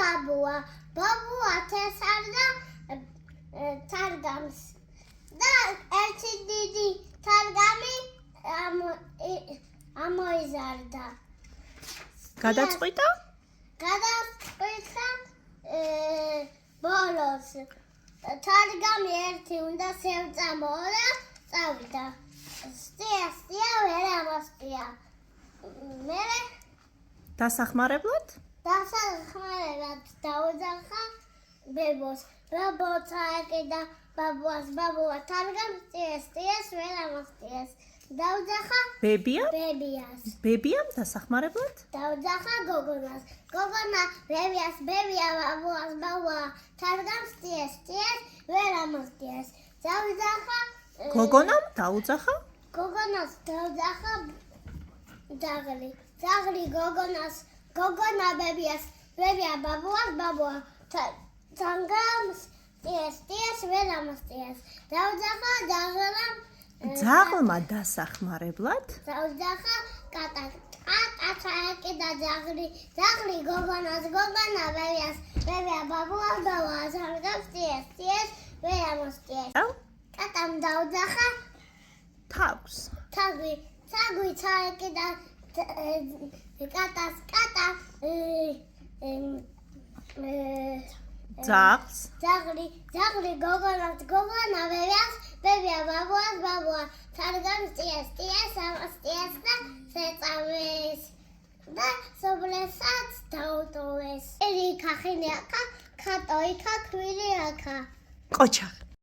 ბაბუა თესავდა თარგამს და ერთი დიდი თარგამი ამოიზარდა. გადაწყვიტა? გადაწყვიტა ბოლოს. თარგამი ერთი უნდა შეეწამო და წავიდა. სტია ვერ ამოსწია. მე დასახმარებლად? დასახმარებლად დაუძახა ბებოს. ბებო წაეკიდა ბაბუა თარგამს სტიას ვერ ამოსწიეს. დაუძახა ბებიას. ბებიამ დასახმარებლად? დაუძახა გოგონას. გოგონა ბებია ბაბუა თარგამს სტიას ვერ ამოსწიეს. დაუძახა გოგონამ დაუძახა? გოგონას დაუძახა ძაღლი გოგონა ბებია ბაბუა თარგამს სტიას ვერ ამოსწიეს. დაუძახა ძაღლმა დასახმარებლად? დაუძახა კატა წაეკიდა ძაღლი გოგონა ბებია ბაბუა თარგამს სტიას ვერ ამოსწიეს. კატამ დაუძახა თავს. თაგვი წაეკიდა კატა ძაღლი გოგონა ბებია ბაბუა თარგამს სტიას ამოსწიეს და შეწამეს და სობლესაც დაუტოვეს. ერი ქახინი აქა ქატო იქა ქვილი აქა. ყოჩა